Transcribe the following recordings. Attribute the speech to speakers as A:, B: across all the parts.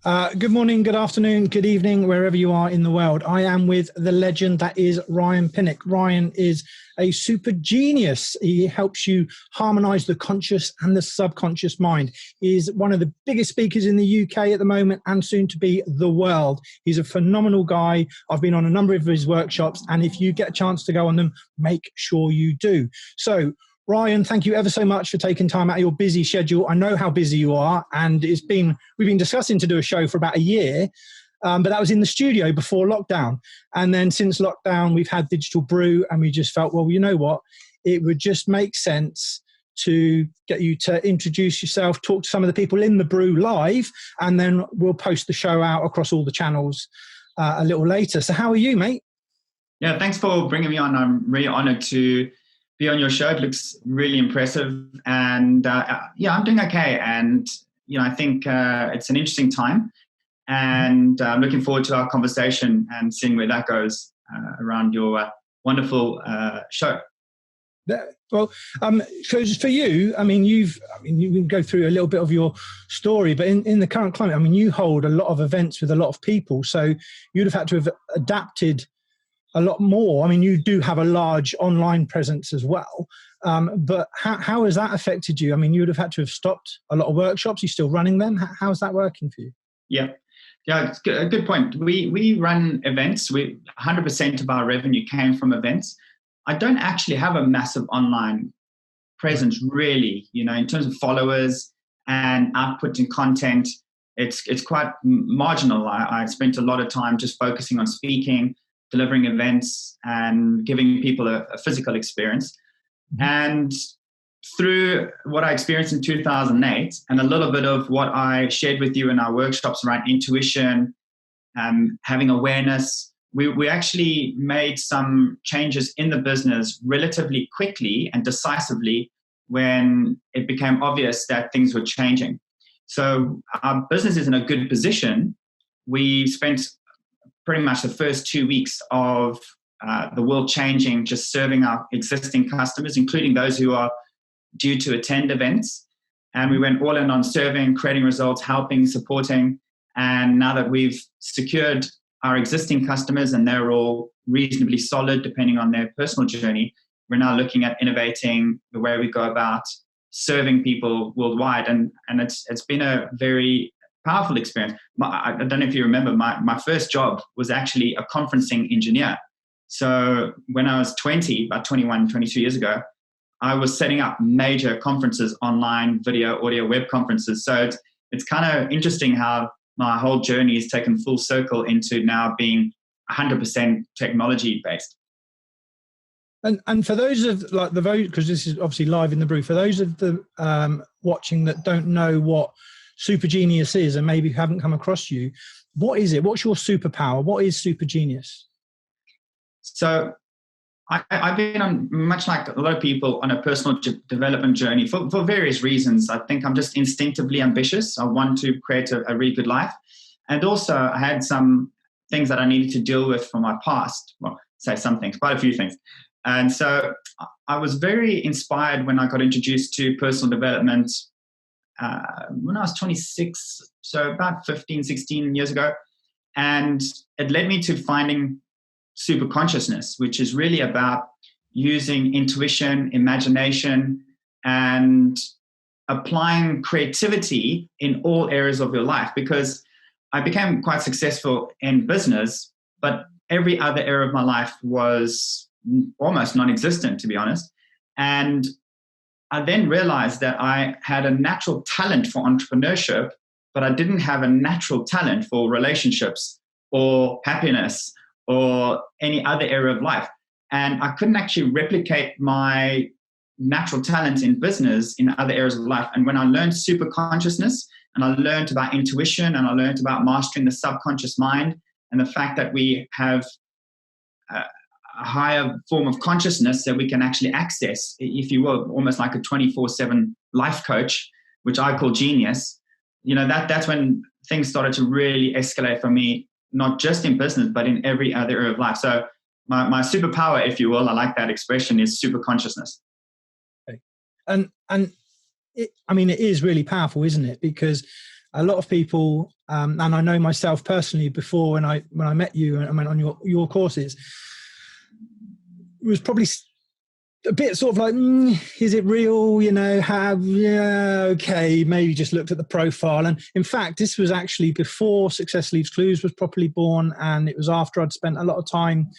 A: Good morning, good afternoon, good evening, wherever you are in the world. I am with the legend that is Ryan Pinnick. Ryan is a super genius. He helps you harmonise the conscious and the subconscious mind. He's one of the biggest speakers in the UK at the moment and soon to be the world. He's a phenomenal guy. I've been on a number of his workshops, and if you get a chance to go on them, make sure you do. So, Ryan, thank you ever so much for taking time out of your busy schedule. I know how busy you are, and we've been discussing to do a show for about a year, but that was in the studio before lockdown. And then since lockdown, we've had Digital Brew, and we just felt, well, you know what? It would just make sense to get you to introduce yourself, talk to some of the people in the Brew live, and then we'll post the show out across all the channels a little later. So how are you, mate?
B: Yeah, thanks for bringing me on. I'm really honored to be on your show. It looks really impressive, and I'm doing okay. And I think it's an interesting time, and I'm looking forward to our conversation and seeing where that goes around your wonderful show.
A: Well, so for you, you can go through a little bit of your story, but in the current climate, you hold a lot of events with a lot of people, so you'd have had to have adapted a lot more. You do have a large online presence as well, but how has that affected you? You would have had to have stopped a lot of workshops. You're still running them. How's that working for you?
B: Yeah, it's a good point. We run events. 100% of our revenue came from events. I don't actually have a massive online presence, really. In terms of followers and output and content, it's quite marginal. I spent a lot of time just focusing on speaking, delivering events, and giving people a physical experience. Mm-hmm. And through what I experienced in 2008 and a little bit of what I shared with you in our workshops around intuition, having awareness, we actually made some changes in the business relatively quickly and decisively when it became obvious that things were changing. So our business is in a good position. We spent pretty much the first 2 weeks of the world changing, just serving our existing customers, including those who are due to attend events. And we went all in on serving, creating results, helping, supporting. And now that we've secured our existing customers and they're all reasonably solid, depending on their personal journey, we're now looking at innovating the way we go about serving people worldwide. And it's been a very powerful experience. I don't know if you remember, my first job was actually a conferencing engineer. So when I was 20, about 21, 22 years ago, I was setting up major conferences, online, video, audio, web conferences. So it's kind of interesting how my whole journey has taken full circle into now being 100% technology based.
A: And for those of because this is obviously live in the Brew, for those of the watching that don't know what SUPERGENIUS is and maybe haven't come across you, what is it? What's your superpower? What is SUPERGENIUS?
B: So I've been on, much like a lot of people, on a personal development journey for various reasons. I think I'm just instinctively ambitious. I want to create a really good life. And also I had some things that I needed to deal with from my past. Well, say some things, quite a few things. And so I was very inspired when I got introduced to personal development when I was 26, so about 15, 16 years ago. And it led me to finding Superconsciousness, which is really about using intuition, imagination, and applying creativity in all areas of your life. Because I became quite successful in business, but every other area of my life was almost non-existent, to be honest. And I then realized that I had a natural talent for entrepreneurship, but I didn't have a natural talent for relationships or happiness or any other area of life. And I couldn't actually replicate my natural talent in business in other areas of life. And when I learned Superconsciousness, and I learned about intuition, and I learned about mastering the subconscious mind, and the fact that we have a higher form of consciousness that we can actually access, if you will, almost like a 24/7 life coach, which I call genius. That's when things started to really escalate for me, not just in business, but in every other area of life. So my superpower, if you will, I like that expression, is superconsciousness.
A: Okay. And it is really powerful, isn't it? Because a lot of people, and I know myself personally before when I met you and I went on your courses, it was probably a bit sort of like, is it real? Okay, maybe just looked at the profile. And in fact, this was actually before Success Leaves Clues was properly born. And it was after I'd spent a lot of time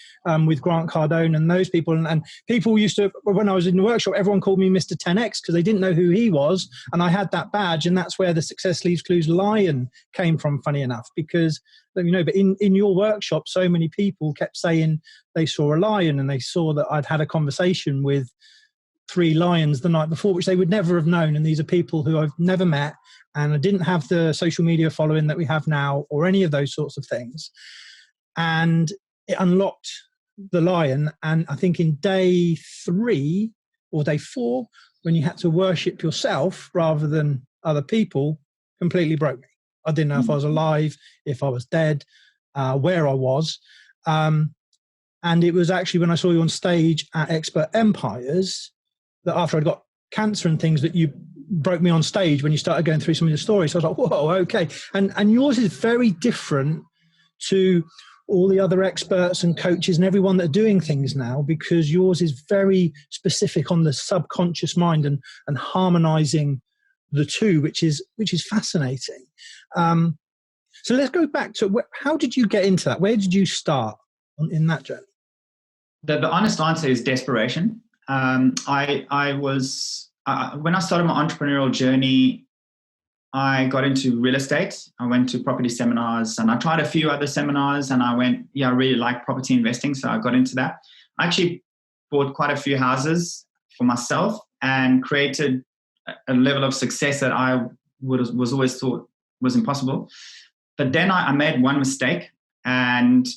A: with Grant Cardone and those people. And people used to, when I was in the workshop, everyone called me Mr. 10X because they didn't know who he was. And I had that badge. And that's where the Success Leaves Clues lion came from, funny enough, because, but in your workshop, so many people kept saying they saw a lion and they saw that I'd had a conversation with 3 lions the night before, which they would never have known. And these are people who I've never met, and I didn't have the social media following that we have now or any of those sorts of things. And it unlocked the lion. And I think in day 3 or day 4, when you had to worship yourself rather than other people, completely broke me. I didn't know if I was alive, if I was dead, where I was. And it was actually when I saw you on stage at Expert Empires that after I'd got cancer and things that you broke me on stage when you started going through some of your stories. So I was like, whoa, okay. And yours is very different to all the other experts and coaches and everyone that are doing things now, because yours is very specific on the subconscious mind and harmonizing the two, which is fascinating. So let's go back to how did you get into that? Where did you start in that journey?
B: The honest answer is desperation. I was when I started my entrepreneurial journey, I got into real estate. I went to property seminars and I tried a few other seminars and I went, I really like property investing. So I got into that. I actually bought quite a few houses for myself and created a level of success that I was always thought was impossible. But then I made one mistake and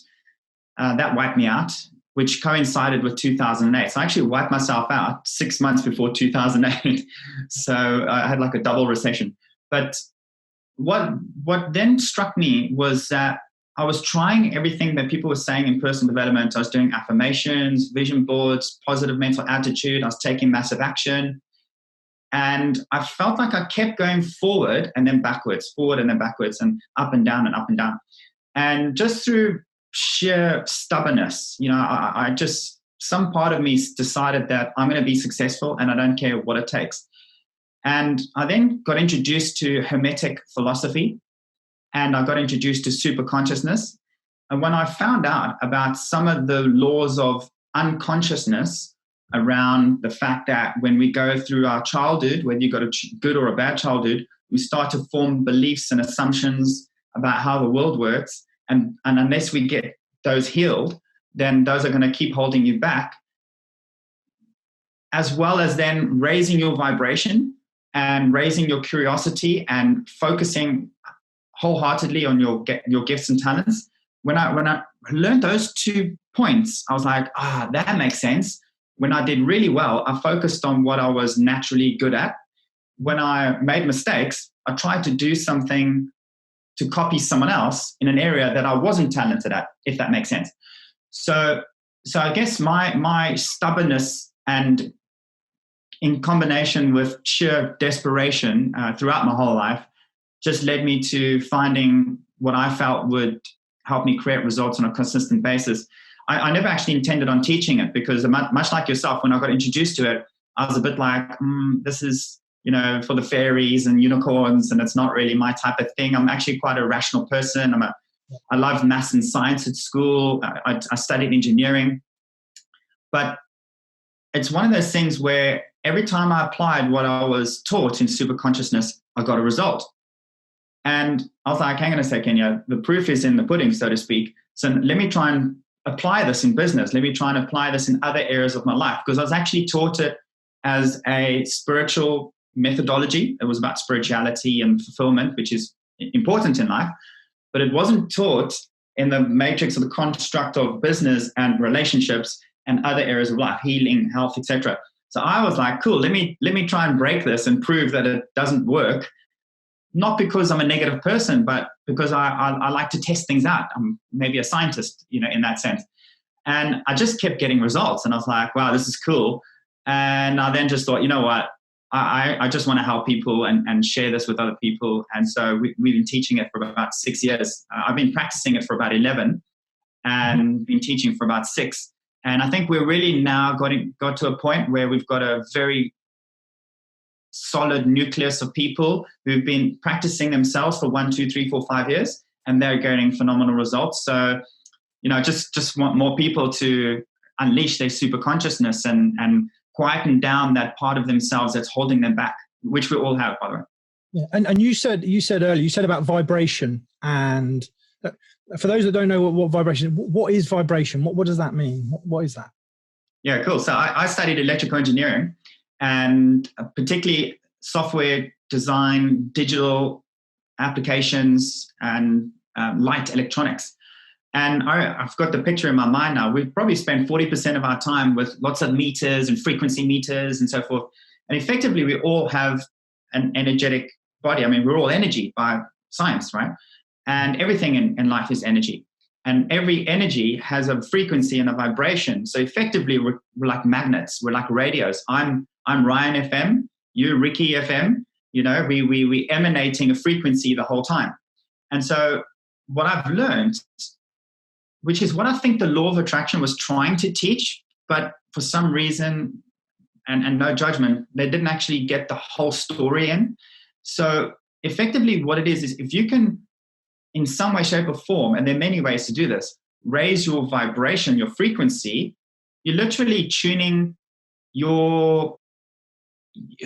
B: that wiped me out, which coincided with 2008. So I actually wiped myself out 6 months before 2008. So I had like a double recession. But what then struck me was that I was trying everything that people were saying in personal development. I was doing affirmations, vision boards, positive mental attitude. I was taking massive action. And I felt like I kept going forward and then backwards, forward and then backwards, and up and down and up and down. And just through sheer stubbornness, I just, some part of me decided that I'm going to be successful and I don't care what it takes. And I then got introduced to Hermetic philosophy and I got introduced to superconsciousness. And when I found out about some of the laws of unconsciousness around the fact that when we go through our childhood, whether you've got a good or a bad childhood, we start to form beliefs and assumptions about how the world works. And unless we get those healed, then those are going to keep holding you back, as well as then raising your vibration and raising your curiosity and focusing wholeheartedly on your gifts and talents. When I learned those 2 points, I was like, that makes sense. When I did really well, I focused on what I was naturally good at. When I made mistakes, I tried to do something to copy someone else in an area that I wasn't talented at, if that makes sense. So I guess my stubbornness and in combination with sheer desperation throughout my whole life just led me to finding what I felt would help me create results on a consistent basis. I never actually intended on teaching it because much like yourself, when I got introduced to it, I was a bit like, this is, for the fairies and unicorns, and it's not really my type of thing. I'm actually quite a rational person. I love maths and science at school. I studied engineering. But it's one of those things where every time I applied what I was taught in superconsciousness, I got a result. And I was like, hang on a second, the proof is in the pudding, so to speak. So let me try and apply this in business. Let me try and apply this in other areas of my life, because I was actually taught it as a spiritual methodology. It was about spirituality and fulfillment, which is important in life, but it wasn't taught in the matrix of the construct of business and relationships and other areas of life, healing, health, etc. So I was like, cool, let me try and break this and prove that it doesn't work. Not because I'm a negative person, but because I like to test things out. I'm maybe a scientist, in that sense. And I just kept getting results. And I was like, wow, this is cool. And I then just thought, you know what? I just want to help people and share this with other people. And so we've been teaching it for about 6 years. I've been practicing it for about 11 and been teaching for about 6. And I think we're really now got to a point where we've got a very solid nucleus of people who've been practicing themselves for 1, 2, 3, 4, 5 years, and they're getting phenomenal results. So, just want more people to unleash their super consciousness and quieten down that part of themselves that's holding them back, which we all have, by the way.
A: Yeah. And you said earlier, you said about vibration, and for those that don't know what vibration is, what is vibration? What does that mean? What is that?
B: Yeah, cool. So I studied electrical engineering, and particularly software design, digital applications, and light electronics. And I've got the picture in my mind now. We probably spend 40% of our time with lots of meters and frequency meters and so forth. And effectively, we all have an energetic body. I mean, we're all energy by science, right? And everything in life is energy. And every energy has a frequency and a vibration. So effectively, we're like magnets. We're like radios. I'm Ryan FM. You're Ricky FM. We emanating a frequency the whole time. And so what I've learned, which is what I think the law of attraction was trying to teach, but for some reason, and no judgment, they didn't actually get the whole story in. So effectively what it is if you can, in some way, shape or form, and there are many ways to do this, raise your vibration, your frequency, you're literally tuning who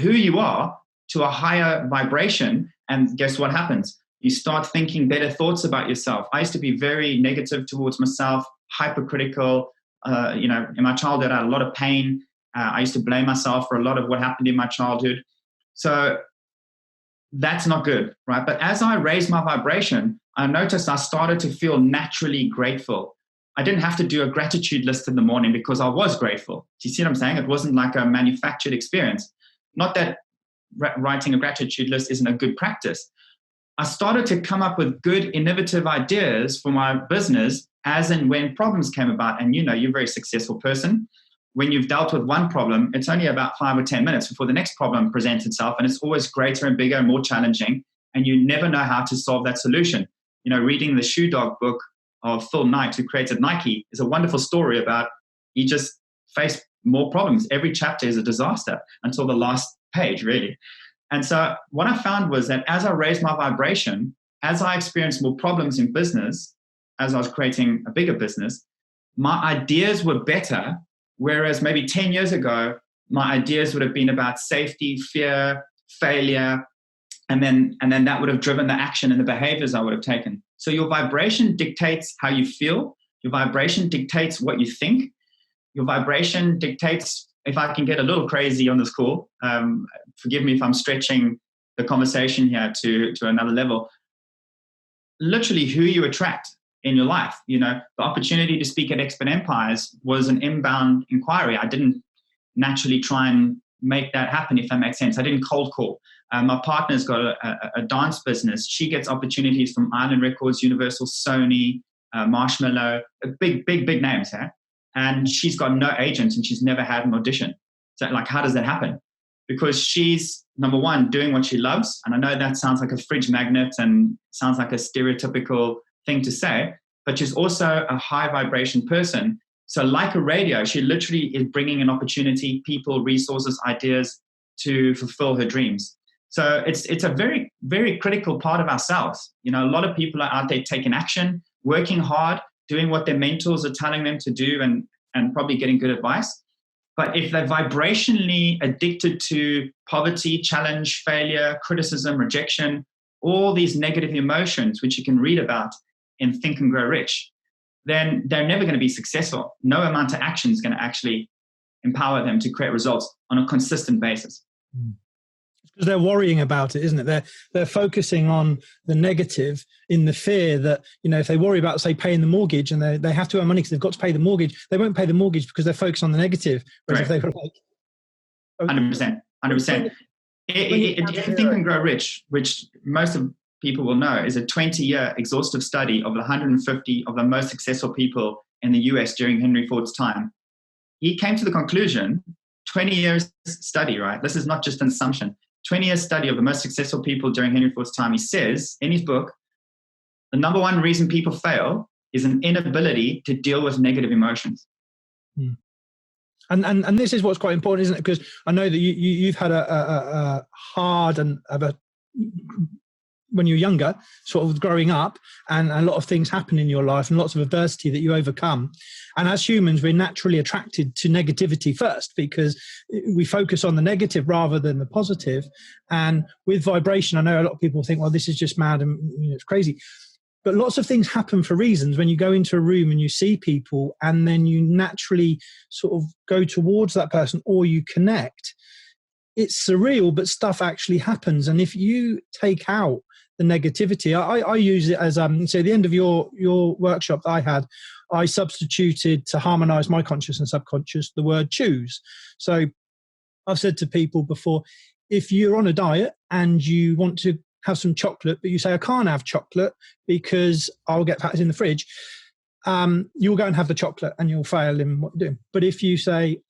B: you are to a higher vibration. And guess what happens? You start thinking better thoughts about yourself. I used to be very negative towards myself, hypercritical. In my childhood, I had a lot of pain. I used to blame myself for a lot of what happened in my childhood. So that's not good, right? But as I raised my vibration, I noticed I started to feel naturally grateful. I didn't have to do a gratitude list in the morning because I was grateful. Do you see what I'm saying? It wasn't like a manufactured experience. Not that writing a gratitude list isn't a good practice. I started to come up with good, innovative ideas for my business as and when problems came about. And you're a very successful person. When you've dealt with one problem, it's only about 5 or 10 minutes before the next problem presents itself. And it's always greater and bigger and more challenging. And you never know how to solve that solution. Reading the Shoe Dog book of Phil Knight, who created Nike, is a wonderful story about he just faced more problems. Every chapter is a disaster until the last page, really. And so what I found was that as I raised my vibration, as I experienced more problems in business, as I was creating a bigger business, my ideas were better. Whereas maybe 10 years ago, my ideas would have been about safety, fear, failure, and then that would have driven the action and the behaviors I would have taken. So your vibration dictates how you feel. Your vibration dictates what you think. Your vibration dictates, if I can get a little crazy on this call, forgive me if I'm stretching the conversation here to another level, literally who you attract in your life. The opportunity to speak at Expo Empires was an inbound inquiry. I didn't naturally try and make that happen, if that makes sense. I didn't cold call. My partner's got a dance business. She gets opportunities from Island Records, Universal, Sony, Marshmallow, big names, huh? And she's got no agent and she's never had an audition. So how does that happen? Because she's, number one, doing what she loves. And I know that sounds like a fridge magnet and sounds like a stereotypical thing to say, but she's also a high vibration person. So like a radio, she literally is bringing an opportunity, people, resources, ideas to fulfill her dreams. So it's a very, very critical part of ourselves. A lot of people are out there taking action, working hard, doing what their mentors are telling them to do and probably getting good advice. But if they're vibrationally addicted to poverty, challenge, failure, criticism, rejection, all these negative emotions, which you can read about in Think and Grow Rich, then they're never going to be successful. No amount of action is going to actually empower them to create results on a consistent basis.
A: Because they're worrying about it, isn't it? They're focusing on the negative in the fear that, if they worry about, say, paying the mortgage and they have to earn money because they've got to pay the mortgage, they won't pay the mortgage because they're focused on the negative. Whereas if they were like...
B: 100%. If you Think and Grow Rich, which most of people will know, is a 20-year exhaustive study of 150 of the most successful people in the US during Henry Ford's time. He came to the conclusion 20 years study, right? This is not just an assumption. 20 years study of the most successful people during Henry Ford's time. He says in his book, the number one reason people fail is an inability to deal with negative emotions.
A: Hmm. And this is what's quite important, isn't it? Because I know that you've had a hard and when you're younger, sort of growing up, and a lot of things happen in your life and lots of adversity that you overcome. And as humans, we're naturally attracted to negativity first because we focus on the negative rather than the positive. And with vibration, I know a lot of people think, well, this is just mad and it's crazy. But lots of things happen for reasons. When you go into a room and you see people and then you naturally sort of go towards that person or you connect, it's surreal, but stuff actually happens. And if you take out the negativity, I use it as, so at the end of your workshop that I had, I substituted to harmonize my conscious and subconscious the word choose. So I've said to people before, if you're on a diet and you want to have some chocolate, but you say, I can't have chocolate because I'll get fat in the fridge, you'll go and have the chocolate and you'll fail in what you're doing. But if you say,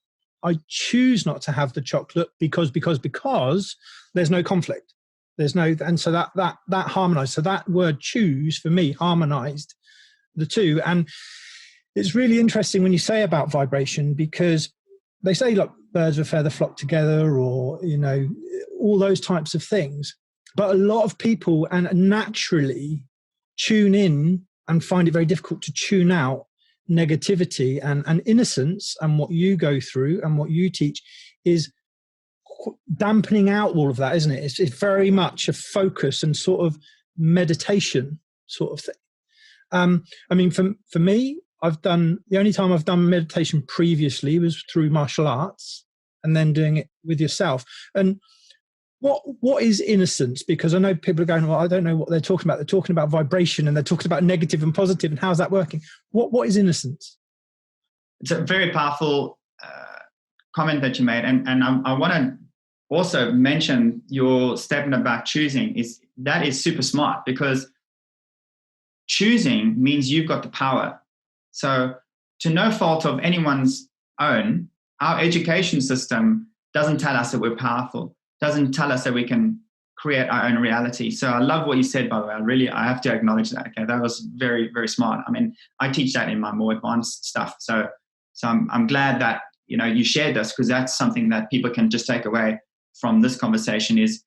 A: I choose not to have the chocolate because there's no conflict. There's no, and so that harmonized. So that word choose for me harmonized the two. And it's really interesting when you say about vibration, because they say, look, birds of a feather flock together, or, all those types of things. But a lot of people and naturally tune in and find it very difficult to tune out negativity and innocence. And what you go through and what you teach is dampening out all of that, isn't it? It's very much a focus and sort of meditation sort of thing. I mean, for me, the only time I've done meditation previously was through martial arts and then doing it with yourself. And what is innocence? Because I know people are going, well, I don't know what they're talking about. They're talking about vibration and they're talking about negative and positive, and how's that working? What is innocence?
B: It's a very powerful comment that you made. And I want to also mention your statement about choosing. That is super smart, because choosing means you've got the power. So to no fault of anyone's own, our education system doesn't tell us that we're powerful, doesn't tell us that we can create our own reality. So I love what you said, by the way. I have to acknowledge that. Okay, that was very, very smart. I mean, I teach that in my more advanced stuff. So I'm glad that you shared this, because that's something that people can just take away from this conversation. Is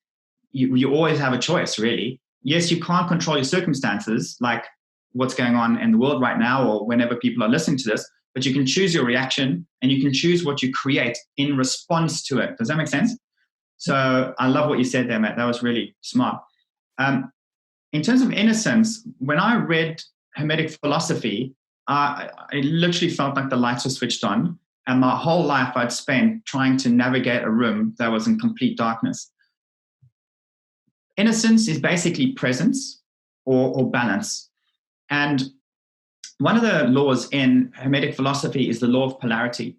B: you always have a choice, really. Yes, you can't control your circumstances, like what's going on in the world right now or whenever people are listening to this, but you can choose your reaction and you can choose what you create in response to it. Does that make sense? So I love what you said there, Matt. That was really smart. In terms of innocence, when I read Hermetic philosophy, it literally felt like the lights were switched on, and my whole life I'd spent trying to navigate a room that was in complete darkness. Innocence is basically presence or balance. And one of the laws in Hermetic philosophy is the law of polarity.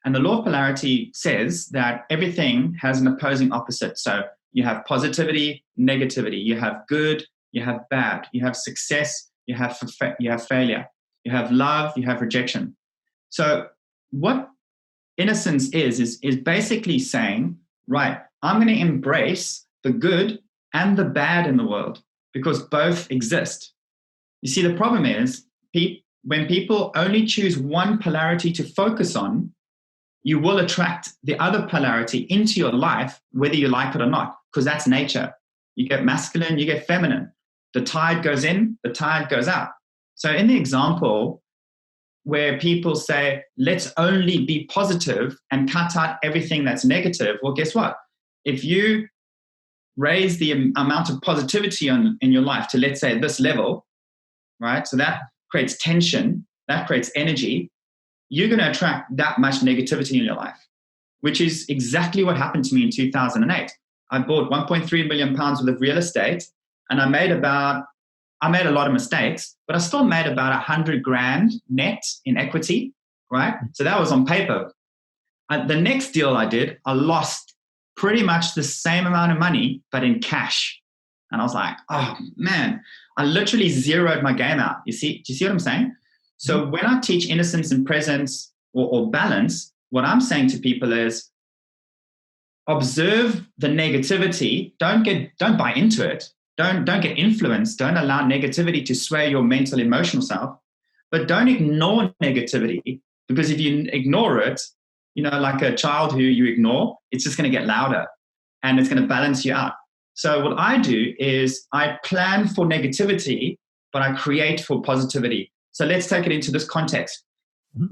B: And the law of polarity says that everything has an opposing opposite. So you have positivity, negativity, you have good, you have bad, you have success, you have failure, you have love, you have rejection. So what innocence is basically saying, right, I'm going to embrace the good and the bad in the world, because both exist. You see, the problem is when people only choose one polarity to focus on, you will attract the other polarity into your life, whether you like it or not, because that's nature. You get masculine, you get feminine. The tide goes in, the tide goes out. So in the example where people say, let's only be positive and cut out everything that's negative, well, guess what? If you raise the amount of positivity in your life to, let's say, this level, right? So that creates tension, that creates energy. You're going to attract that much negativity in your life, which is exactly what happened to me in 2008. I bought 1.3 million pounds worth of real estate, and I made a lot of mistakes, but I still made about 100 grand net in equity, right? So that was on paper. The next deal I did, I lost pretty much the same amount of money, but in cash. And I was like, oh man, I literally zeroed my game out. Do you see what I'm saying? So when I teach innocence and presence or balance, what I'm saying to people is, observe the negativity. Don't buy into it. Don't get influenced. Don't allow negativity to sway your mental, emotional self. But don't ignore negativity, because if you ignore it, like a child who you ignore, it's just going to get louder and it's going to balance you out. So what I do is I plan for negativity, but I create for positivity. So let's take it into this context.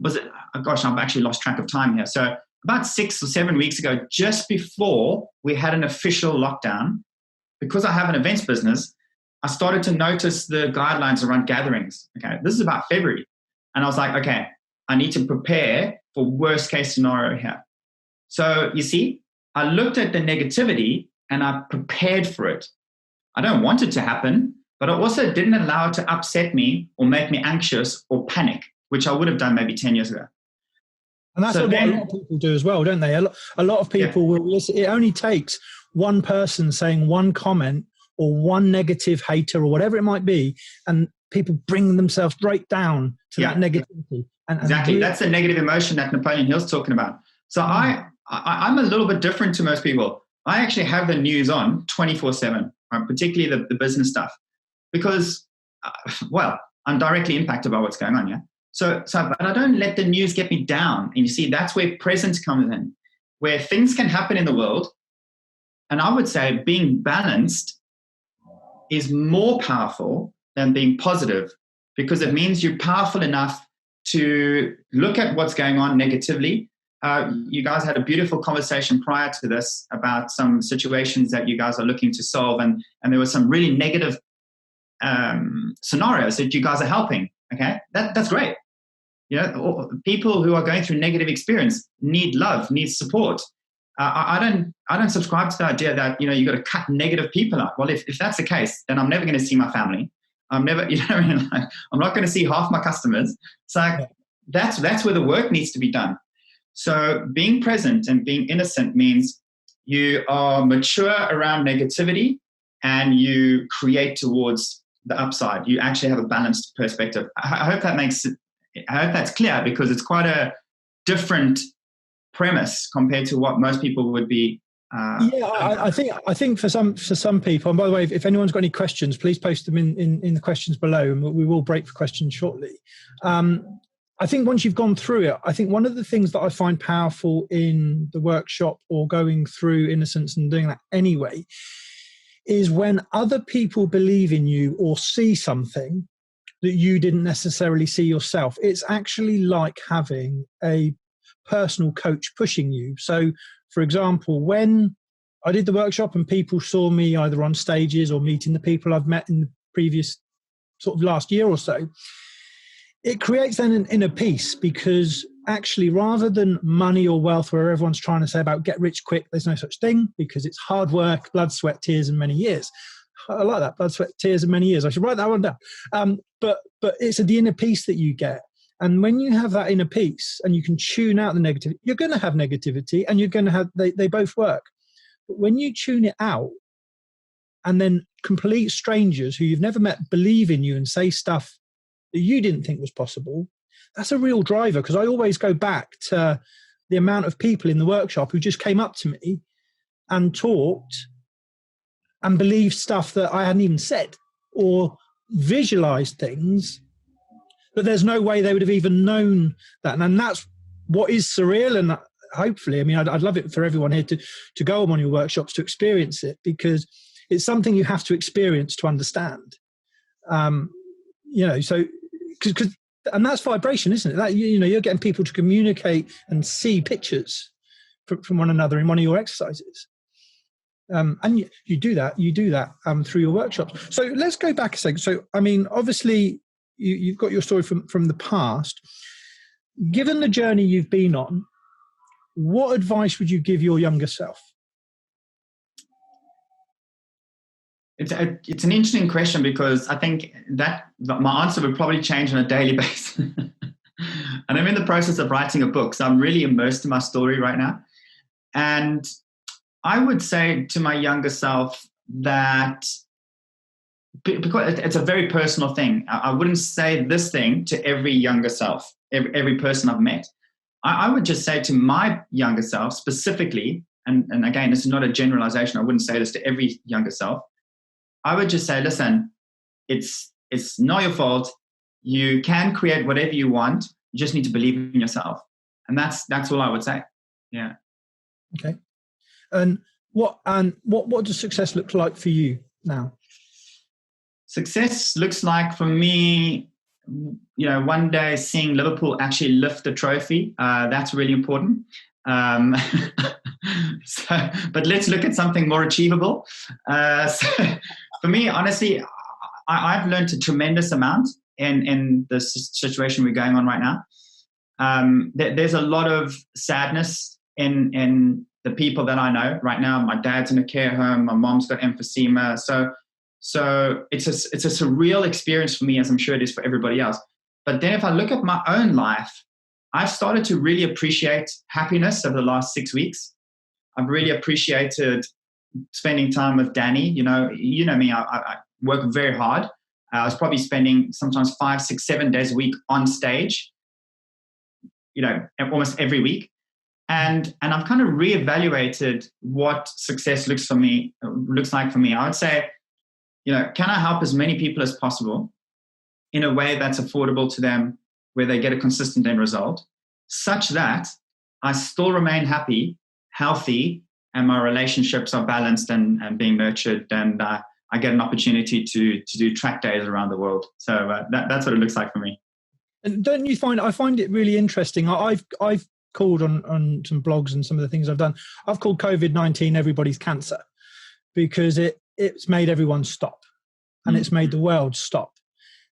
B: I've actually lost track of time here. So about 6 or 7 weeks ago, just before we had an official lockdown, because I have an events business, I started to notice the guidelines around gatherings. Okay, this is about February. And I was like, okay, I need to prepare for worst case scenario here. So you see, I looked at the negativity and I prepared for it. I don't want it to happen, but I also didn't allow it to upset me or make me anxious or panic, which I would have done maybe 10 years ago.
A: And that's what a lot of people do as well, don't they? A lot of people will listen. It only takes one person saying one comment or one negative hater or whatever it might be, and people bring themselves right down to that negativity.
B: Exactly. That's the negative emotion that Napoleon Hill's talking about. So I'm a little bit different to most people. I actually have the news on 24/7, right? Particularly the business stuff, because, I'm directly impacted by what's going on, yeah? So, but I don't let the news get me down. And you see, that's where presence comes in, where things can happen in the world. And I would say being balanced is more powerful than being positive, because it means you're powerful enough to look at what's going on negatively. You guys had a beautiful conversation prior to this about some situations that you guys are looking to solve. And there were some really negative scenarios that you guys are helping. Okay, that's great. People who are going through negative experience need love, need support. I don't subscribe to the idea that you got to cut negative people out. Well, if that's the case, then I'm never going to see my family. I'm never, I'm not going to see half my customers. So that's where the work needs to be done. So being present and being innocent means you are mature around negativity and you create towards the upside. You actually have a balanced perspective. I hope that's clear, because it's quite a different premise compared to what most people would be.
A: I think for some people, and by the way, if anyone's got any questions, please post them in the questions below, and we will break for questions shortly. I think once you've gone through it, I think one of the things that I find powerful in the workshop or going through innocence and doing that anyway is when other people believe in you or see something that you didn't necessarily see yourself. It's actually like having a personal coach pushing you. So, for example, when I did the workshop and people saw me either on stages or meeting the people I've met in the previous sort of last year or so, it creates then an inner peace, because actually, rather than money or wealth, where everyone's trying to say about get rich quick, there's no such thing, because it's hard work, blood, sweat, tears, and many years. I like that, blood, sweat, tears, and many years. I should write that one down. But it's the inner peace that you get. And when you have that inner peace and you can tune out the negativity, you're going to have negativity, and you're going to have, they both work. But when you tune it out, and then complete strangers who you've never met believe in you and say stuff that you didn't think was possible, that's a real driver. Because I always go back to the amount of people in the workshop who just came up to me and talked and believed stuff that I hadn't even said, or visualized things that there's no way they would have even known that. And that's what is surreal. And hopefully, I'd love it for everyone here to go on one of your workshops to experience it, because it's something you have to experience to understand. And that's vibration, isn't it? That you're getting people to communicate and see pictures from one another in one of your exercises. And you do that through your workshops. So let's go back a second. So, obviously, you've got your story from the past. Given the journey you've been on, what advice would you give your younger self?
B: It's an interesting question, because I think that my answer would probably change on a daily basis. And I'm in the process of writing a book, so I'm really immersed in my story right now. And I would say to my younger self that, because it's a very personal thing, I wouldn't say this thing to every younger self, every person I've met. I would just say to my younger self specifically and again, this is not a generalization, I wouldn't say this to every younger self, I would just say, listen, it's not your fault. You can create whatever you want. You just need to believe in yourself. And that's all I would say. Yeah.
A: Okay. And what does success look like for you now?
B: Success looks like for me, one day seeing Liverpool actually lift the trophy. That's really important. But let's look at something more achievable. So for me, honestly, I've learned a tremendous amount in the situation we're going on right now. There's a lot of sadness in the people that I know right now. My dad's in a care home. My mom's got emphysema. So it's a surreal experience for me, as I'm sure it is for everybody else. But then if I look at my own life, I've started to really appreciate happiness over the last 6 weeks. I've really appreciated spending time with Danny. You know me, I work very hard. I was probably spending sometimes 5, 6, 7 days a week on stage, almost every week. And I've kind of reevaluated what success looks like for me. I would say, can I help as many people as possible in a way that's affordable to them, where they get a consistent end result, such that I still remain happy, healthy, and my relationships are balanced and being nurtured, and I get an opportunity to do track days around the world. So that's what it looks like for me.
A: And don't you find, I find it really interesting. I've called on some blogs and some of the things I've done. I've called COVID-19 everybody's cancer, because it's made everyone stop, and it's made the world stop.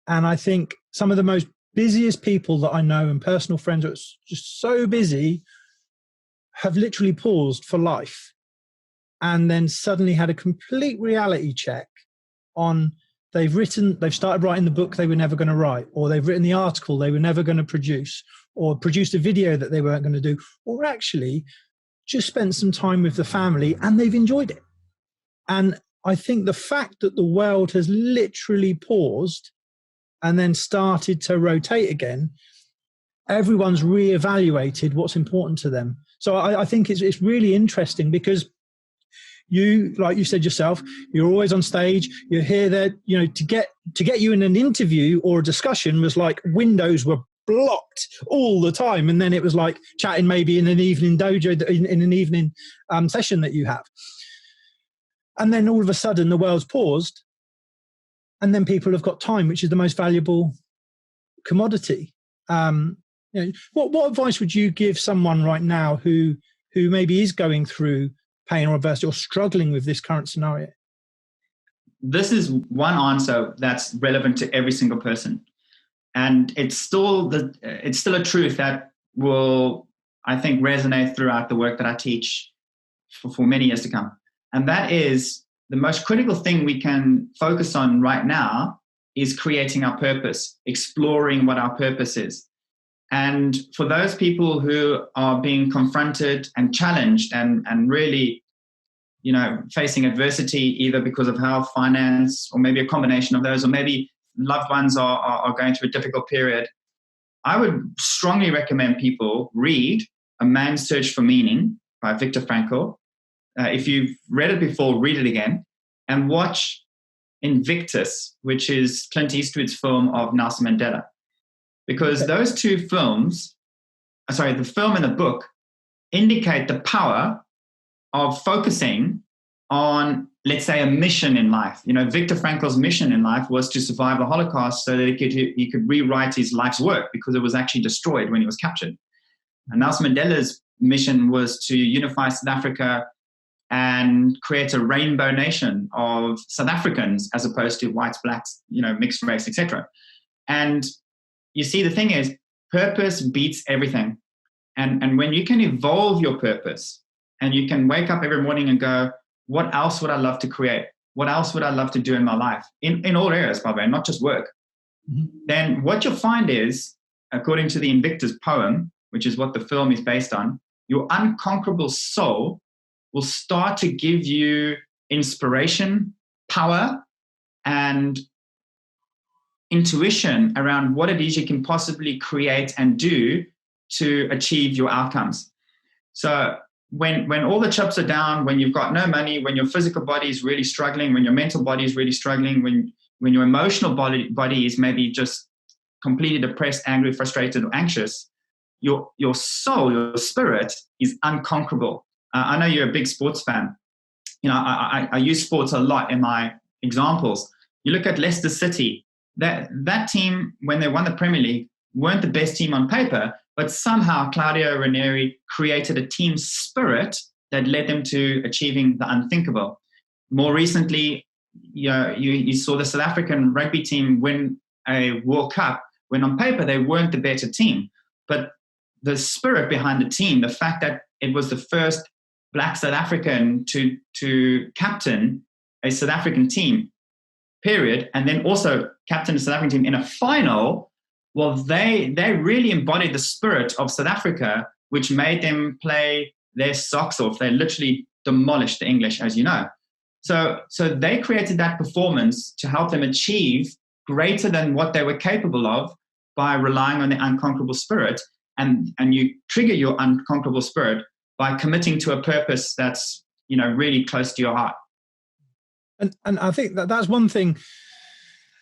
A: And I think some of the most busiest people that I know, and personal friends who are just so busy, have literally paused for life, and then suddenly had a complete reality check on they've started writing the book they were never going to write, or they've written the article they were never going to produce, or produced a video that they weren't going to do, or actually just spent some time with the family and they've enjoyed it. And I think the fact that the world has literally paused and then started to rotate again, everyone's reevaluated what's important to them. So I think it's really interesting, because you, like you said yourself, you're always on stage. You're here there, to get you in an interview or a discussion was like windows were blocked all the time. And then it was like chatting maybe in an evening dojo, in an evening session that you have. And then all of a sudden the world's paused, and then people have got time, which is the most valuable commodity. What advice would you give someone right now who maybe is going through pain or adversity or struggling with this current scenario?
B: This is one answer that's relevant to every single person. And it's still a truth that will, I think, resonate throughout the work that I teach for many years to come. And that is, the most critical thing we can focus on right now is creating our purpose, exploring what our purpose is. And for those people who are being confronted and challenged and really, facing adversity, either because of health, finance, or maybe a combination of those, or maybe loved ones are going through a difficult period, I would strongly recommend people read A Man's Search for Meaning by Viktor Frankl. If you've read it before, read it again, and watch Invictus, which is Clint Eastwood's film of Nelson Mandela. Because those two films, the film and the book, indicate the power of focusing on, let's say, a mission in life. Viktor Frankl's mission in life was to survive the Holocaust so that he could rewrite his life's work, because it was actually destroyed when he was captured. And Nelson Mandela's mission was to unify South Africa and create a rainbow nation of South Africans, as opposed to whites, blacks, mixed race, etc. And you see, the thing is, purpose beats everything. And when you can evolve your purpose, and you can wake up every morning and go, what else would I love to create? What else would I love to do in my life? In all areas, by the way, not just work. Mm-hmm. Then what you'll find is, according to the Invictus poem, which is what the film is based on, your unconquerable soul will start to give you inspiration, power, and intuition around what it is you can possibly create and do to achieve your outcomes. So when all the chips are down, when you've got no money, when your physical body is really struggling, when your mental body is really struggling, when your emotional body is maybe just completely depressed, angry, frustrated, or anxious, your soul, your spirit is unconquerable. I know you're a big sports fan. I use sports a lot in my examples. You look at Leicester City, that team, when they won the Premier League, weren't the best team on paper, but somehow Claudio Ranieri created a team spirit that led them to achieving the unthinkable. More recently, you saw the South African rugby team win a World Cup when on paper they weren't the better team. But the spirit behind the team, the fact that it was the first Black South African to captain a South African team, period, and then also captain a South African team in a final, well, they really embodied the spirit of South Africa, which made them play their socks off. They literally demolished the English, as you know. So they created that performance to help them achieve greater than what they were capable of by relying on the unconquerable spirit. And you trigger your unconquerable spirit by committing to a purpose that's, really close to your heart.
A: And I think that's one thing.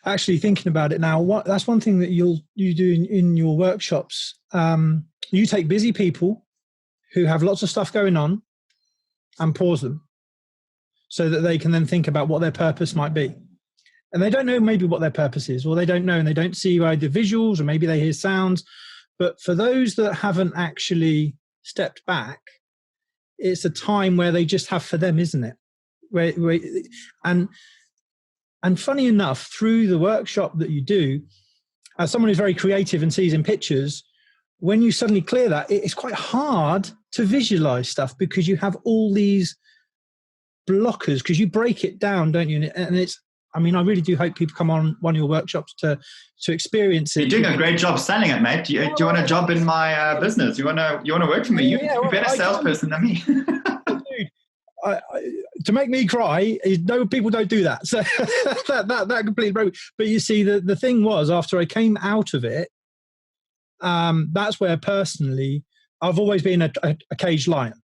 A: Actually, thinking about it now, that's one thing that you do in your workshops. You take busy people who have lots of stuff going on and pause them so that they can then think about what their purpose might be. And they don't know maybe what their purpose is, or they don't know and they don't see either visuals, or maybe they hear sounds. But for those that haven't actually stepped back, it's a time where they just have for them, isn't it? And funny enough, through the workshop that you do, as someone who's very creative and sees in pictures, when you suddenly clear that, it's quite hard to visualize stuff because you have all these blockers, because you break it down, don't you? And I really do hope people come on one of your workshops to experience it.
B: You're doing a great job selling it, mate. Do you want a job in my business? You want to work for me? You're a better salesperson than me.
A: To make me cry, no, people don't do that. So that completely broke. But you see, the thing was, after I came out of it, that's where personally I've always been a caged lion.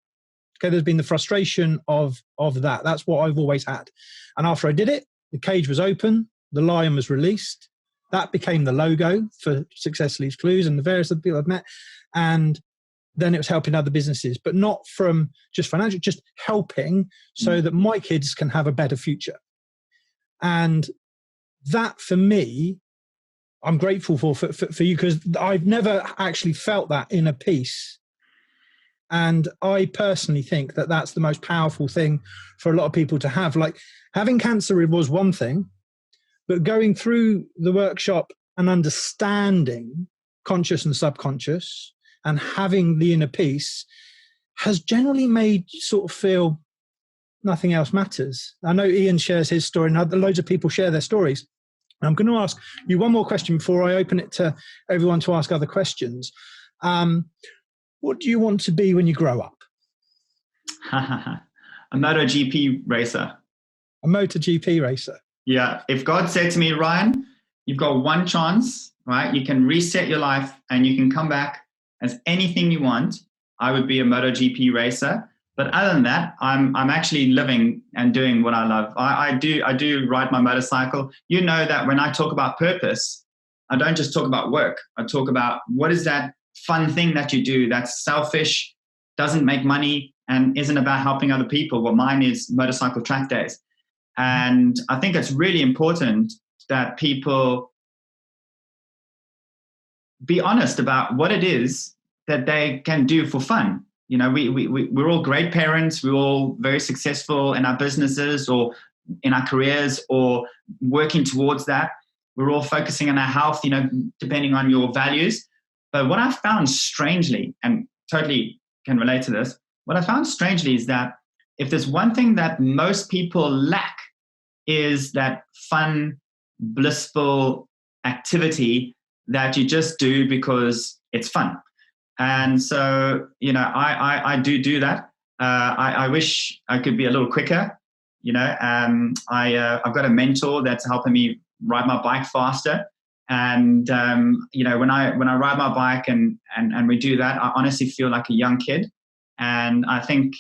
A: Okay, there's been the frustration of that. That's what I've always had. And after I did it, the cage was open, the lion was released. That became the logo for Success Leaves Clues and the various other people I've met. And then it was helping other businesses, but not from just financial, just helping so that my kids can have a better future. And that, for me, I'm grateful for you, because I've never actually felt that in a piece. And I personally think that that's the most powerful thing for a lot of people to have. Like, having cancer was one thing, but going through the workshop and understanding conscious and subconscious and having the inner peace has generally made you sort of feel nothing else matters. I know Ian shares his story, and loads of people share their stories. I'm going to ask you one more question before I open it to everyone to ask other questions. What do you want to be when you grow up?
B: A MotoGP racer.
A: A MotoGP racer.
B: Yeah. If God said to me, Ryan, you've got one chance, right? You can reset your life and you can come back as anything you want, I would be a MotoGP racer. But other than that, I'm actually living and doing what I love. I do ride my motorcycle. You know that when I talk about purpose, I don't just talk about work. I talk about what is that fun thing that you do that's selfish, doesn't make money, and isn't about helping other people. Well, mine is motorcycle track days. And I think it's really important that people be honest about what it is that they can do for fun. You know, we're all great parents. We're all very successful in our businesses or in our careers or working towards that. We're all focusing on our health, you know, depending on your values. But what I found strangely, and totally can relate to this, what I found strangely is that if there's one thing that most people lack is that fun, blissful activity that you just do because it's fun. And so, you know, I do that. I wish I could be a little quicker. You know, I've got a mentor that's helping me ride my bike faster. And, you know, when I ride my bike and we do that, I honestly feel like a young kid. And I think,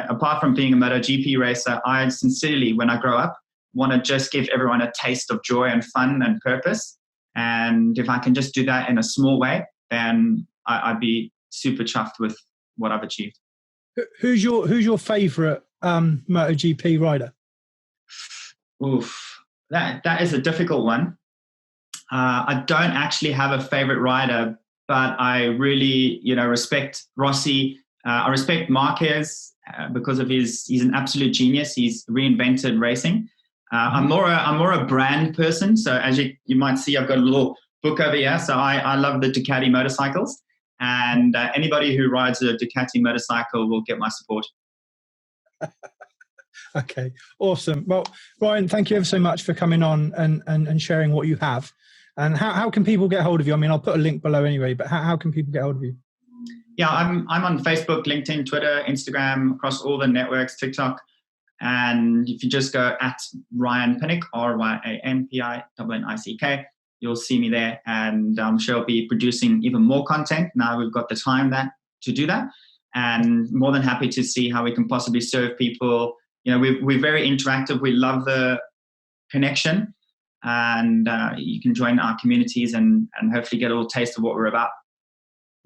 B: apart from being a MotoGP racer, I sincerely, when I grow up, want to just give everyone a taste of joy and fun and purpose. And if I can just do that in a small way, then I'd be super chuffed with what I've achieved.
A: Who's your favorite MotoGP rider?
B: Oof, that is a difficult one. I don't actually have a favorite rider, but I really, respect Rossi. I respect Marquez because of he's an absolute genius. He's reinvented racing. I'm more a brand person. So as you might see, I've got a little book over here. So I love the Ducati motorcycles, and anybody who rides a Ducati motorcycle will get my support.
A: Okay, awesome. Well, Ryan, thank you ever so much for coming on and sharing what you have. And how can people get hold of you? I mean, I'll put a link below anyway, but how can people get hold of you?
B: Yeah, I'm on Facebook, LinkedIn, Twitter, Instagram, across all the networks, TikTok. And if you just go at Ryan Pinnick, RyanPinnick, you'll see me there. And I'm sure I'll be producing even more content. Now we've got the time to do that. And more than happy to see how we can possibly serve people. We're very interactive. We love the connection. And you can join our communities and hopefully get a little taste of what we're about.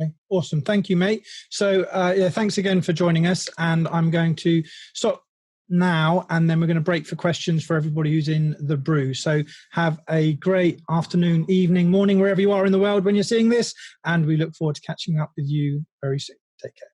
A: Okay, awesome. Thank you, mate. So thanks again for joining us. And I'm going to stop now, and then we're going to break for questions for everybody who's in the brew. So have a great afternoon, evening, morning, wherever you are in the world when you're seeing this. And we look forward to catching up with you very soon. Take care.